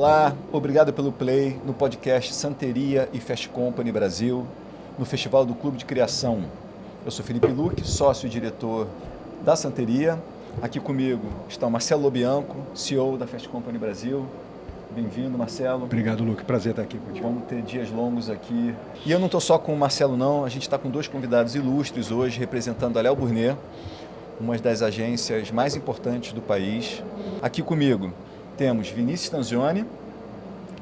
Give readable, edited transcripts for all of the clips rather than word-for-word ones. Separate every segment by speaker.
Speaker 1: Olá, obrigado pelo play no podcast Santeria e Fast Company Brasil, no Festival do Clube de Criação. Eu sou Felipe Luque, sócio e diretor da Santeria. Aqui comigo está o Marcelo Lobianco, CEO da Fast Company Brasil. Bem-vindo, Marcelo.
Speaker 2: Obrigado, Luque. Prazer estar aqui contigo.
Speaker 1: Vamos ter dias longos aqui. E eu não estou só com o Marcelo, não. A gente está com dois convidados ilustres hoje, representando a Léo Burnet, uma das agências mais importantes do país. Aqui comigo temos Vinícius Stanzioni,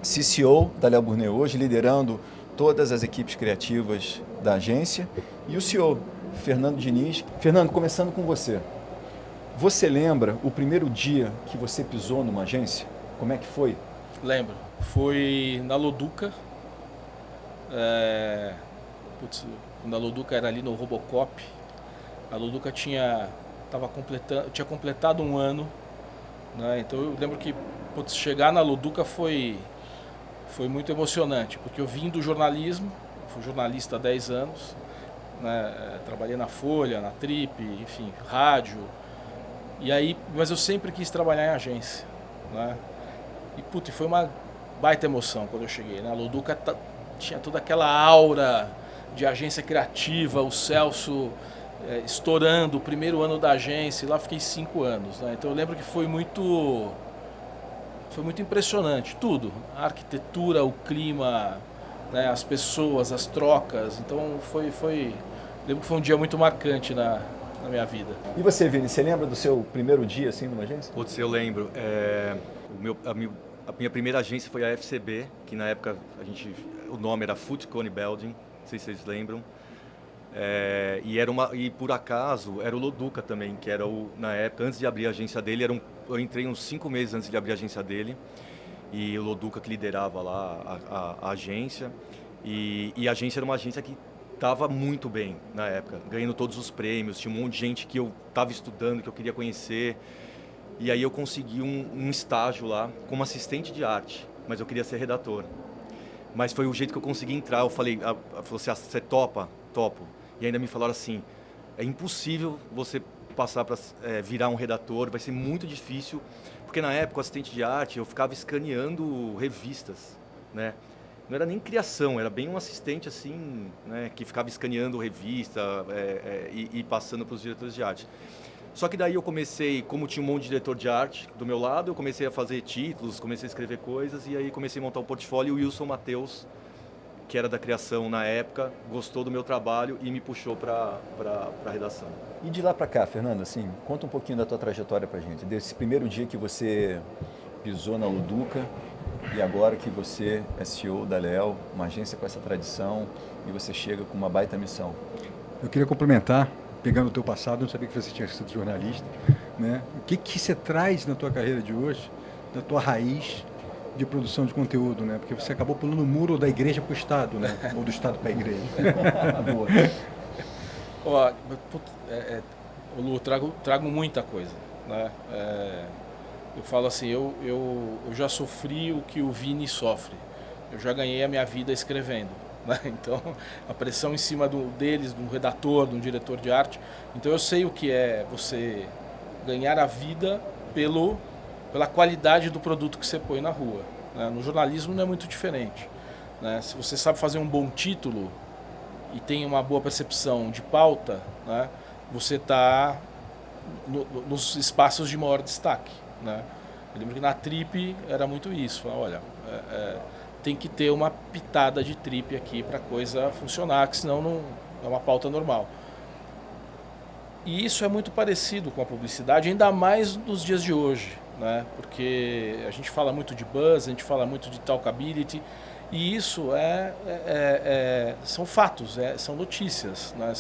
Speaker 1: CCO da Léo Burnet hoje, liderando todas as equipes criativas da agência, e o CEO, Fernando Diniz. Fernando, começando com você. Você lembra o primeiro dia que você pisou numa agência? Como é que foi?
Speaker 3: Lembro. Foi na Loduca. Quando a Loduca era ali no Robocop, a Loduca tinha completado um ano, né? Então eu lembro que chegar na Loduca foi muito emocionante, porque eu vim do jornalismo, fui jornalista há 10 anos, né? Trabalhei na Folha, na Trip, enfim, rádio, mas eu sempre quis trabalhar em agência, né? E foi uma baita emoção quando eu cheguei, né? A Loduca tinha toda aquela aura de agência criativa, o Celso estourando o primeiro ano da agência, e lá fiquei 5 anos, né? Então eu lembro que foi muito impressionante, tudo, a arquitetura, o clima, né? As pessoas, as trocas. Então lembro que foi um dia muito marcante na minha vida.
Speaker 1: E você, Vini, você lembra do seu primeiro dia assim numa agência?
Speaker 4: Putz, eu lembro. A minha primeira agência foi a FCB, que na época o nome era Food Cone Building, não sei se vocês lembram. E por acaso era o Loduca também, que era na época, antes de abrir a agência dele, eu entrei uns 5 meses antes de abrir a agência dele, e o Loduca que liderava lá a agência, e a agência era uma agência que estava muito bem na época, ganhando todos os prêmios, tinha um monte de gente que eu estava estudando, que eu queria conhecer, e aí eu consegui um estágio lá como assistente de arte, mas eu queria ser redator. Mas foi o jeito que eu consegui entrar. Eu falei, ela falou assim, você topa? Topo. E ainda me falaram assim, é impossível você passar para virar um redator, vai ser muito difícil, porque na época, o assistente de arte, eu ficava escaneando revistas, né? Não era nem criação, era bem um assistente assim, né, que ficava escaneando revista e passando para os diretores de arte. Só que daí eu comecei, como tinha um monte de diretor de arte do meu lado, eu comecei a fazer títulos, comecei a escrever coisas, e aí comecei a montar um portfólio, e o Wilson Matheus, que era da criação na época, gostou do meu trabalho e me puxou para a redação.
Speaker 1: E de lá para cá, Fernando, assim, conta um pouquinho da tua trajetória pra gente, desse primeiro dia que você pisou na Loduca e agora que você é CEO da Léo, uma agência com essa tradição, e você chega com uma baita missão.
Speaker 2: Eu queria complementar, pegando o teu passado, eu não sabia que você tinha sido jornalista, né? O que você traz na tua carreira de hoje, da tua raiz de produção de conteúdo, né? Porque você acabou pulando o muro da igreja para o Estado, né? Ou do Estado para a igreja.
Speaker 1: Boa.
Speaker 3: Lu, trago muita coisa, né? Eu falo assim, eu já sofri o que o Vini sofre. Eu já ganhei a minha vida escrevendo, né? Então, a pressão em cima deles, de um redator, de um diretor de arte. Então, eu sei o que é você ganhar a vida pela qualidade do produto que você põe na rua, né? No jornalismo não é muito diferente, né? Se você sabe fazer um bom título e tem uma boa percepção de pauta, né, você está nos espaços de maior destaque, né? Eu lembro que na Trip era muito isso. Olha, tem que ter uma pitada de Trip aqui para a coisa funcionar, que senão não é uma pauta normal. E isso é muito parecido com a publicidade, ainda mais nos dias de hoje, né? Porque a gente fala muito de buzz, a gente fala muito de talkability, e isso são fatos, são notícias, né?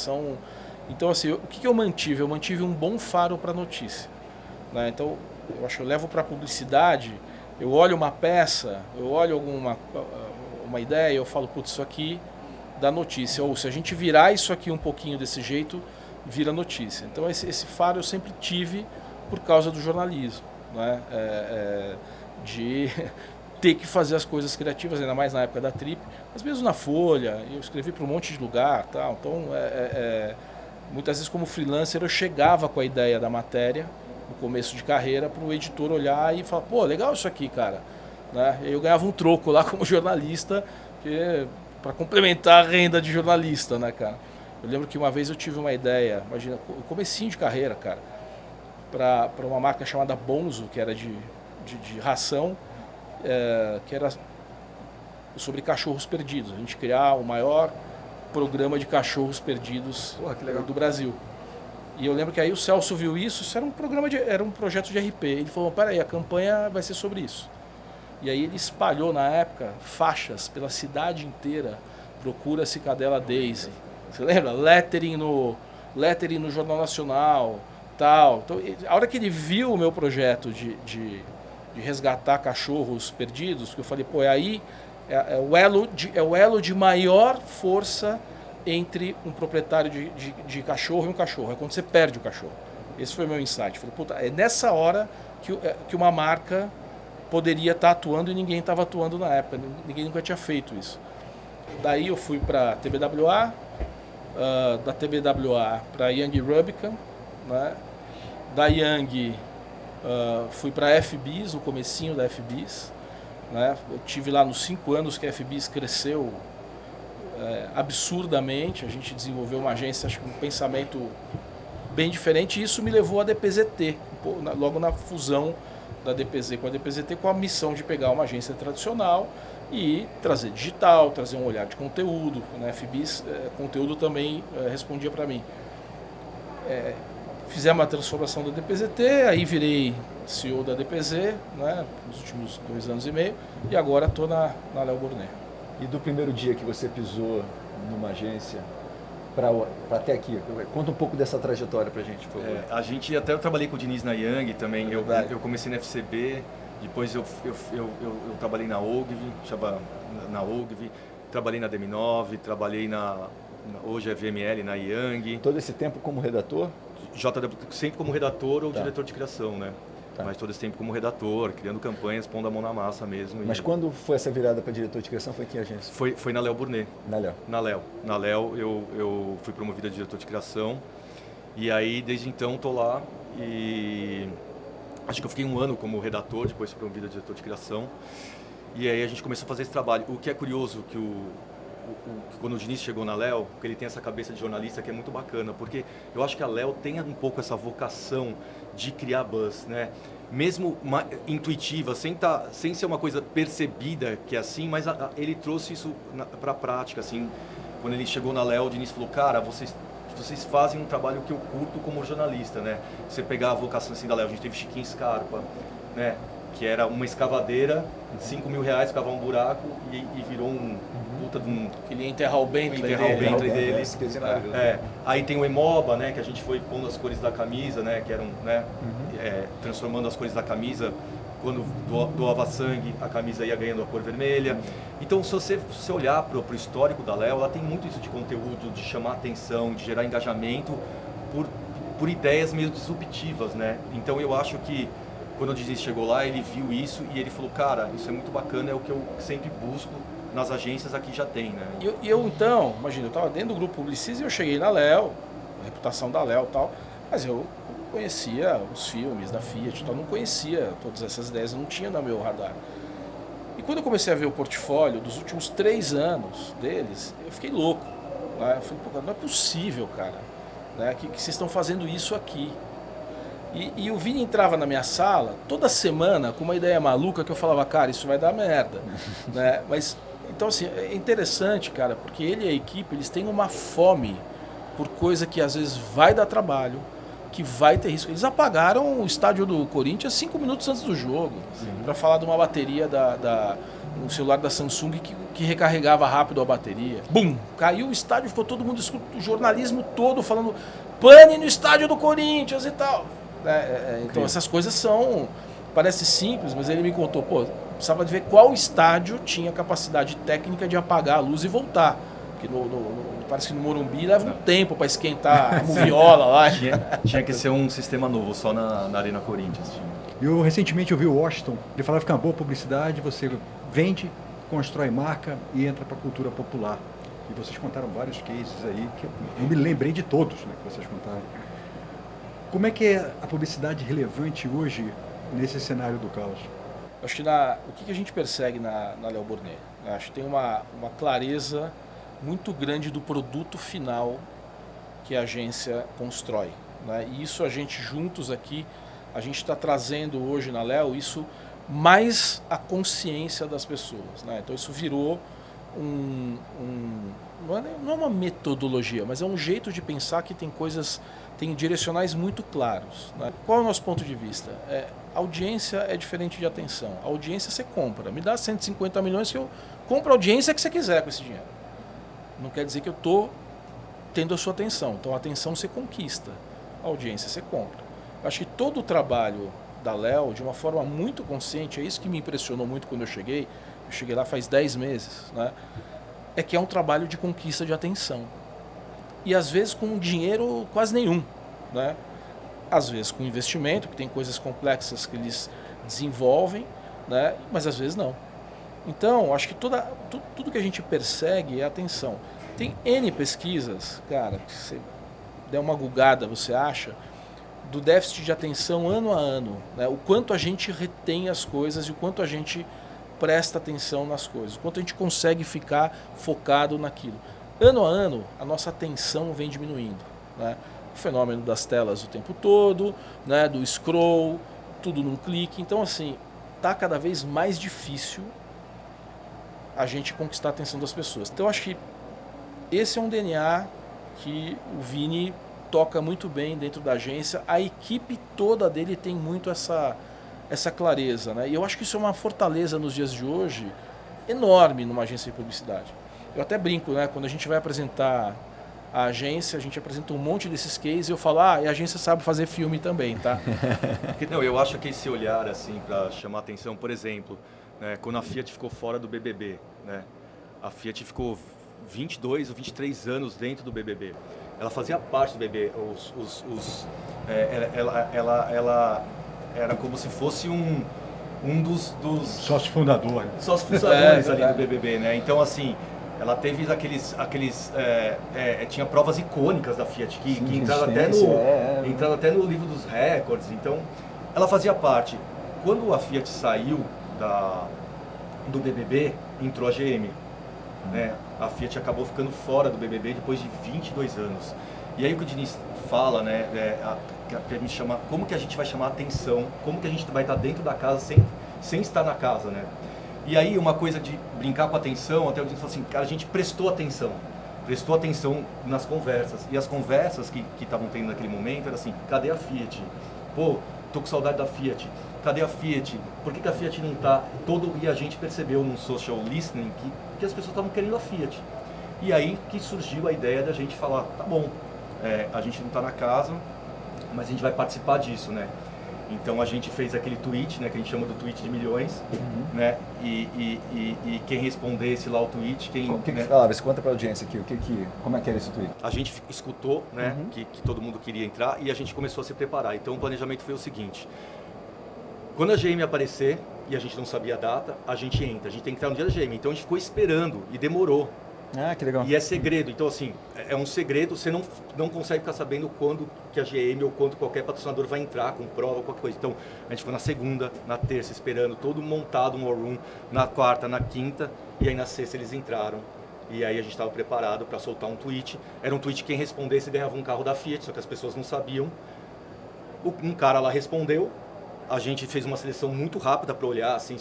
Speaker 3: Então, assim, o que eu mantive? Eu mantive um bom faro para notícia, né? Então, eu acho que eu levo para a publicidade, eu olho uma peça, eu olho uma ideia, eu falo, putz, isso aqui dá notícia. Ou se a gente virar isso aqui um pouquinho desse jeito, vira notícia. Então, esse faro eu sempre tive por causa do jornalismo, né? De ter que fazer as coisas criativas, ainda mais na época da Trip, mas mesmo na Folha, eu escrevi para um monte de lugar, tal. Então, muitas vezes como freelancer eu chegava com a ideia da matéria no começo de carreira para o editor olhar e falar, pô, legal isso aqui, cara. né? E aí eu ganhava um troco lá como jornalista, para complementar a renda de jornalista, né, cara? Eu lembro que uma vez eu tive uma ideia, imagina, o comecinho de carreira, cara, para uma marca chamada Bonzo, que era de ração, que era sobre cachorros perdidos. A gente criar o maior programa de cachorros perdidos do Brasil. E eu lembro que aí o Celso viu isso era um projeto de RP. Ele falou, peraí, a campanha vai ser sobre isso. E aí ele espalhou na época faixas pela cidade inteira, procura-se cadela Daisy. Você lembra? Lettering no Jornal Nacional, tal. Então, a hora que ele viu o meu projeto de resgatar cachorros perdidos, que eu falei, pô, aí é o elo de maior força entre um proprietário de cachorro e um cachorro. É quando você perde o cachorro. Esse foi o meu insight. Eu falei, puta, é nessa hora que uma marca poderia estar atuando e ninguém estava atuando na época. Ninguém nunca tinha feito isso. Daí eu fui para a TBWA, da TBWA para a Young Rubicon, né? Da Young fui para a FBIS, o comecinho da FBIS, né? Eu tive lá nos 5 anos que a FBIS cresceu absurdamente. A gente desenvolveu uma agência, acho que um pensamento bem diferente, e isso me levou à DPZT, logo na fusão da DPZ com a DPZT, com a missão de pegar uma agência tradicional e trazer digital, trazer um olhar de conteúdo, né? FBIS, conteúdo também respondia para mim. Fizemos a transformação da DPZT, aí virei CEO da DPZ, né, nos últimos 2 anos e meio, e agora estou na Léo Burnet.
Speaker 1: E do primeiro dia que você pisou numa agência para até aqui, conta um pouco dessa trajetória para a gente, por favor.
Speaker 4: Eu trabalhei com o Diniz na Young também, eu comecei na FCB, depois eu trabalhei na Ogilvy, trabalhei na DM9, trabalhei hoje é VML, na Young.
Speaker 1: Todo esse tempo como redator?
Speaker 4: Sempre como redator ou diretor de criação, né?
Speaker 1: Tá.
Speaker 4: Mas todo esse tempo como redator, criando campanhas, pondo a mão na massa mesmo.
Speaker 1: Mas quando foi essa virada para diretor de criação, foi em que agência?
Speaker 4: Foi na Léo Burnet.
Speaker 1: Na Léo.
Speaker 4: Na Léo eu fui promovido a diretor de criação. E aí, desde então, estou lá e acho que eu fiquei 1 ano como redator, depois fui promovido a diretor de criação. E aí a gente começou a fazer esse trabalho. O que é curioso, que quando o Diniz chegou na Léo, porque ele tem essa cabeça de jornalista que é muito bacana, porque eu acho que a Léo tem um pouco essa vocação de criar buzz, né? Mesmo intuitiva, sem ser uma coisa percebida que é assim, mas ele trouxe isso para a prática, assim. Quando ele chegou na Léo, o Diniz falou, cara, vocês fazem um trabalho que eu curto como jornalista, né? Você pegar a vocação assim da Léo, a gente teve Chiquinho Scarpa, né? Que era uma escavadeira, R$5.000, cavava um buraco e virou um puta de um...
Speaker 3: Ele ia enterrar o Bentley
Speaker 4: dele. Aí tem o Emoba, né, que a gente foi pondo as cores da camisa, né, que eram, né, transformando as cores da camisa. Quando doava sangue, a camisa ia ganhando a cor vermelha. Então, se você olhar para o histórico da Léo, ela tem muito isso de conteúdo, de chamar atenção, de gerar engajamento por ideias meio disruptivas, né? Então, eu acho que quando o Diniz chegou lá, ele viu isso e ele falou, cara, isso é muito bacana, é o que eu sempre busco nas agências aqui já tem, né?
Speaker 3: E eu então, imagina, eu estava dentro do grupo Publicis e eu cheguei na Léo, a reputação da Léo e tal, mas eu conhecia os filmes da Fiat, eu não conhecia todas essas ideias, não tinha no meu radar. E quando eu comecei a ver o portfólio dos últimos 3 anos deles, eu fiquei louco, né? Eu falei, pô, não é possível, cara, né? que vocês estão fazendo isso aqui. E o Vini entrava na minha sala toda semana com uma ideia maluca que eu falava, cara, isso vai dar merda, né? Mas, então assim, é interessante, cara, porque ele e a equipe, eles têm uma fome por coisa que às vezes vai dar trabalho, que vai ter risco. Eles apagaram o estádio do Corinthians 5 minutos antes do jogo, para falar de uma bateria um celular da Samsung que recarregava rápido a bateria. Bum! Caiu o estádio, ficou todo mundo escuro, o jornalismo todo falando pane no estádio do Corinthians e tal. Então essas coisas parece simples, mas ele me contou, precisava de ver qual estádio tinha capacidade técnica de apagar a luz e voltar, porque parece que no Morumbi leva um tempo para esquentar a moviola lá.
Speaker 4: Tinha que ser um sistema novo, só na Arena Corinthians.
Speaker 2: Eu recentemente ouvi o Washington, ele falava que é uma boa publicidade, você vende, constrói marca e entra para a cultura popular. E vocês contaram vários cases aí, que eu me lembrei de todos, né, que vocês contaram. Como é que é a publicidade relevante hoje nesse cenário do caos?
Speaker 3: Acho que o que a gente persegue na Léo Burnet? Acho que tem uma clareza muito grande do produto final que a agência constrói, né? E isso a gente juntos aqui, a gente está trazendo hoje na Léo isso mais a consciência das pessoas, né? Então isso virou não é uma metodologia, mas é um jeito de pensar que tem direcionais muito claros, né? Qual é o nosso ponto de vista? Audiência é diferente de atenção. A audiência você compra. Me dá 150 milhões que eu compro a audiência que você quiser com esse dinheiro. Não quer dizer que eu estou tendo a sua atenção. Então a atenção você conquista, a audiência você compra. Acho que todo o trabalho da Léo, de uma forma muito consciente, é isso que me impressionou muito quando eu cheguei lá faz 10 meses, né? É que é um trabalho de conquista de atenção. E às vezes com dinheiro quase nenhum, né? Às vezes com investimento, que tem coisas complexas que eles desenvolvem, né? Mas às vezes não. Então, acho que tudo que a gente persegue é atenção. Tem N pesquisas, cara, que você der uma gugada, você acha, do déficit de atenção ano a ano, né? O quanto a gente retém as coisas e o quanto a gente presta atenção nas coisas, o quanto a gente consegue ficar focado naquilo. Ano a ano, a nossa atenção vem diminuindo, né? O fenômeno das telas o tempo todo, né? Do scroll, tudo num clique. Então, assim, tá cada vez mais difícil a gente conquistar a atenção das pessoas. Então, eu acho que esse é um DNA que o Vini toca muito bem dentro da agência. A equipe toda dele tem muito essa clareza, né? E eu acho que isso é uma fortaleza nos dias de hoje enorme numa agência de publicidade. Eu até brinco, né? Quando a gente vai apresentar a agência, a gente apresenta um monte desses cases e eu falo, e a agência sabe fazer filme também, tá?
Speaker 4: Não, eu acho que esse olhar, assim, para chamar atenção, por exemplo, né, quando a Fiat ficou fora do BBB, né? A Fiat ficou 22 ou 23 anos dentro do BBB. Ela fazia parte do BBB. Ela era como se fosse um dos
Speaker 2: sócio fundador, né?
Speaker 4: sócios fundadores ali do BBB, né? Então, assim, ela teve tinha provas icônicas da Fiat que entraram até no livro dos recordes. Então, ela fazia parte. Quando a Fiat saiu do BBB, entrou a GM, né? A Fiat acabou ficando fora do BBB depois de 22 anos. E aí o que o Diniz fala, né, que a gente chama, como que a gente vai chamar a atenção, como que a gente vai estar dentro da casa sem estar na casa, né? E aí uma coisa de brincar com a atenção, até o Diniz falou assim, cara, a gente prestou atenção nas conversas. E as conversas que estavam tendo naquele momento era assim, cadê a Fiat? Pô, tô com saudade da Fiat. Cadê a Fiat? Por que a Fiat não tá? E a gente percebeu num social listening que as pessoas estavam querendo a Fiat. E aí que surgiu a ideia da gente falar, tá bom, a gente não está na casa, mas a gente vai participar disso, né? Então a gente fez aquele tweet, né, que a gente chama do tweet de milhões, né? E quem respondesse lá o tweet,
Speaker 1: O que falava? Você conta para a audiência aqui, como é que era esse tweet?
Speaker 4: A gente escutou, né, que todo mundo queria entrar e a gente começou a se preparar. Então o planejamento foi o seguinte: quando a GM aparecer e a gente não sabia a data, a gente entra. A gente tem que entrar no dia da GM. Então a gente ficou esperando e demorou.
Speaker 1: Ah, que legal.
Speaker 4: E é segredo, então assim, é um segredo, você não consegue ficar sabendo quando que a GM ou quando qualquer patrocinador vai entrar com prova, qualquer coisa. Então, a gente ficou na segunda, na terça, esperando, todo montado um war room, na quarta, na quinta, e aí na sexta eles entraram. E aí a gente estava preparado para soltar um tweet. Era um tweet que quem respondesse ganhava um carro da Fiat, só que as pessoas não sabiam. Um cara lá respondeu, a gente fez uma seleção muito rápida para olhar, assim,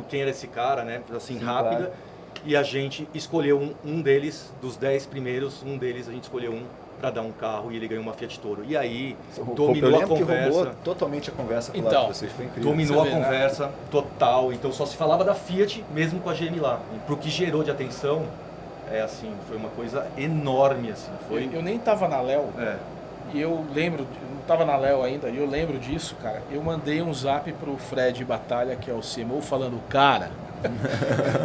Speaker 4: quem era esse cara, né, assim, sim, rápida. Claro. E a gente escolheu um deles, dos 10 primeiros, a gente escolheu para dar um carro e ele ganhou uma Fiat Toro. E aí, dominou a conversa.
Speaker 1: Que roubou totalmente a conversa pro lado de vocês, foi incrível.
Speaker 4: Dominou a conversa total, então só se falava da Fiat, mesmo com a GM lá. Pro que gerou de atenção, foi uma coisa enorme, assim.
Speaker 3: Eu nem tava na Léo, e eu lembro, não tava na Léo ainda, e eu lembro disso, cara. Eu mandei um zap pro Fred Batalha, que é o CMO, falando, cara...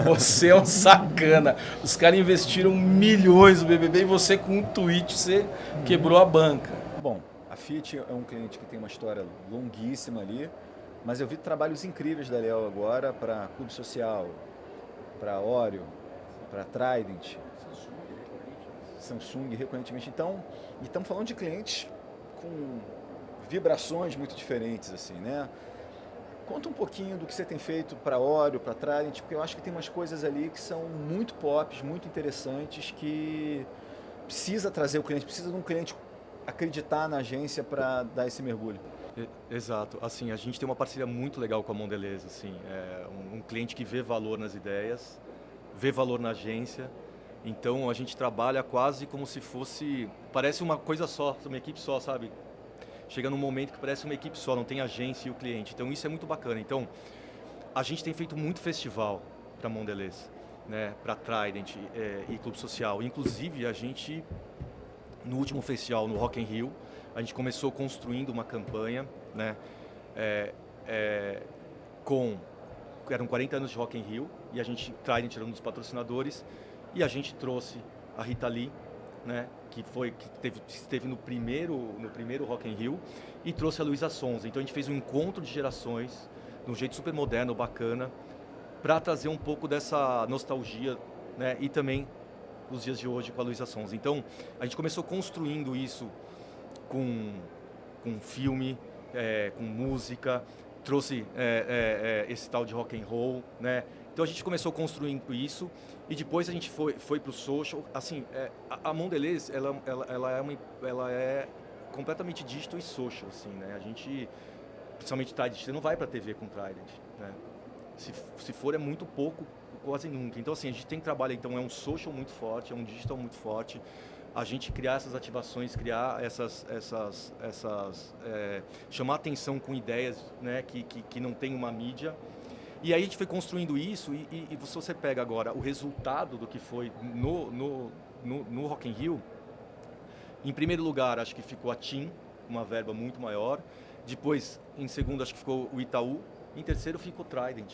Speaker 3: Você é um sacana. Os caras investiram milhões no BBB e você com um tweet você quebrou a banca.
Speaker 1: Bom, a Fiat é um cliente que tem uma história longuíssima ali, mas eu vi trabalhos incríveis da Léo agora para Clube Social, para Oreo, para Trident, Samsung recorrentemente. Então, e estamos falando de clientes com vibrações muito diferentes, assim, né? Conta um pouquinho do que você tem feito para Oreo, para Trident, porque eu acho que tem umas coisas ali que são muito pops, muito interessantes, que precisa trazer o cliente, precisa de um cliente acreditar na agência para dar esse mergulho.
Speaker 4: Exato. Assim, a gente tem uma parceria muito legal com a Mondelez, assim, um cliente que vê valor nas ideias, vê valor na agência. Então a gente trabalha quase como se fosse, parece uma coisa só, uma equipe só, sabe? Chega num momento que parece uma equipe só, não tem agência e o cliente. Então isso é muito bacana. Então a gente tem feito muito festival para Mondelez, né? Para Trident e Clube Social. Inclusive a gente, no último festival no Rock in Rio, a gente começou construindo uma campanha, né? Eram 40 anos de Rock in Rio e a gente, Trident era um dos patrocinadores, e a gente trouxe a Rita Lee, né? que esteve no primeiro Rock in Rio, e trouxe a Luísa Sonza. Então a gente fez um encontro de gerações, de um jeito super moderno, bacana, para trazer um pouco dessa nostalgia, né? E também os dias de hoje com a Luísa Sonza. Então a gente começou construindo isso com filme, com música, trouxe esse tal de rock and roll, né? Então a gente começou construindo isso e depois a gente foi para o social. Assim, a Mondelez ela é completamente digital e social, assim, né? A gente, principalmente Trident, você não vai para a TV com Trident, né? Se for é muito pouco, quase nunca. Então assim, a gente tem que trabalhar, então é um social muito forte, é um digital muito forte. A gente criar essas ativações, criar chamar atenção com ideias, né, que não tem uma mídia. E aí a gente foi construindo isso e se você pega agora o resultado do que foi no Rock in Rio, em primeiro lugar acho que ficou a TIM, uma verba muito maior. Depois, em segundo, acho que ficou o Itaú. Em terceiro ficou o Trident,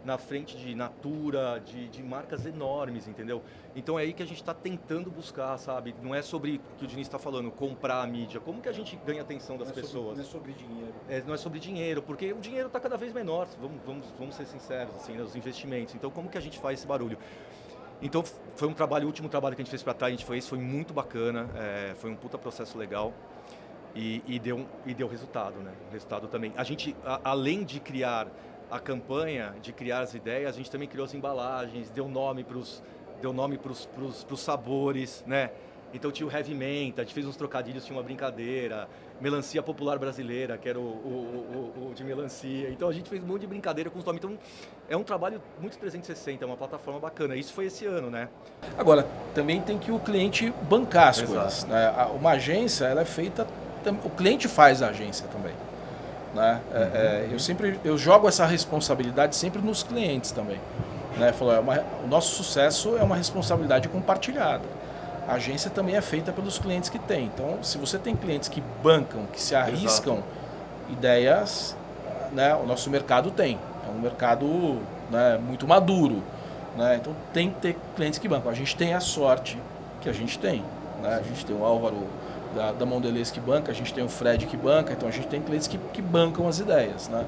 Speaker 4: na frente de Natura, de marcas enormes, entendeu? Então é aí que a gente está tentando buscar, sabe? Não é sobre o que o Diniz está falando, comprar a mídia. Como que a gente ganha a atenção das pessoas?
Speaker 2: Não é sobre dinheiro.
Speaker 4: Não é sobre dinheiro, porque o dinheiro está cada vez menor, vamos ser sinceros, assim, né? Os investimentos. Então como que a gente faz esse barulho? Então foi o último trabalho que a gente fez para trás, foi muito bacana, foi um puta processo legal. E deu resultado, né? O resultado também. A gente, além de criar a campanha, de criar as ideias, a gente também criou as embalagens, deu nome para os sabores, né? Então tinha o Heavy Menta, a gente fez uns trocadilhos, tinha uma brincadeira, melancia popular brasileira, que era o de melancia. Então a gente fez um monte de brincadeira com os nomes. Então é um trabalho muito 360, é uma plataforma bacana. Isso foi esse ano, né?
Speaker 3: Agora, também tem que o cliente bancar as coisas, né? Uma agência, ela é feita, o cliente faz a agência também, né? Eu jogo essa responsabilidade sempre nos clientes também, né? O nosso sucesso é uma responsabilidade compartilhada. A agência também é feita pelos clientes que tem. Então, se você tem clientes que bancam, que se arriscam, ideias, né? O nosso mercado tem. É um mercado, né, muito maduro, né? Então tem que ter clientes que bancam. A gente tem a sorte que a gente tem, né? A gente tem o Álvaro da Mondelez que banca, a gente tem o Fred que banca, então a gente tem clientes que bancam as ideias, né?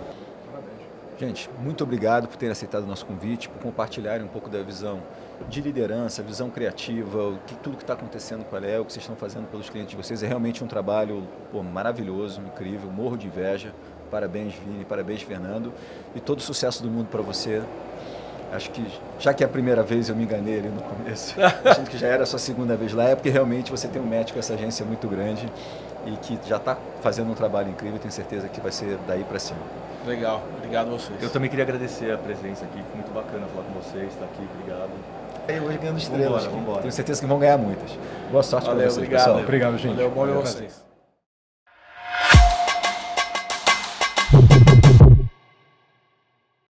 Speaker 1: Gente, muito obrigado por terem aceitado o nosso convite, por compartilharem um pouco da visão de liderança, visão criativa, tudo que está acontecendo com a Léo, o que vocês estão fazendo pelos clientes de vocês. É realmente um trabalho maravilhoso, incrível, morro de inveja. Parabéns, Vini, parabéns, Fernando. E todo o sucesso do mundo para você. Acho que, já que é a primeira vez eu me enganei ali no começo, achando que já era a sua segunda vez lá, é porque realmente você tem um match com essa agência muito grande e que já está fazendo um trabalho incrível, tenho certeza que vai ser daí para cima.
Speaker 3: Legal, obrigado a vocês.
Speaker 4: Eu também queria agradecer a presença aqui, foi muito bacana falar com vocês, estar aqui, obrigado.
Speaker 1: Hoje ganhando estrelas,
Speaker 4: vambora.
Speaker 1: Tenho certeza que vão ganhar muitas. Boa sorte para vocês,
Speaker 3: obrigado.
Speaker 1: pessoal.
Speaker 2: Obrigado, gente.
Speaker 3: Valeu, bom ver vocês.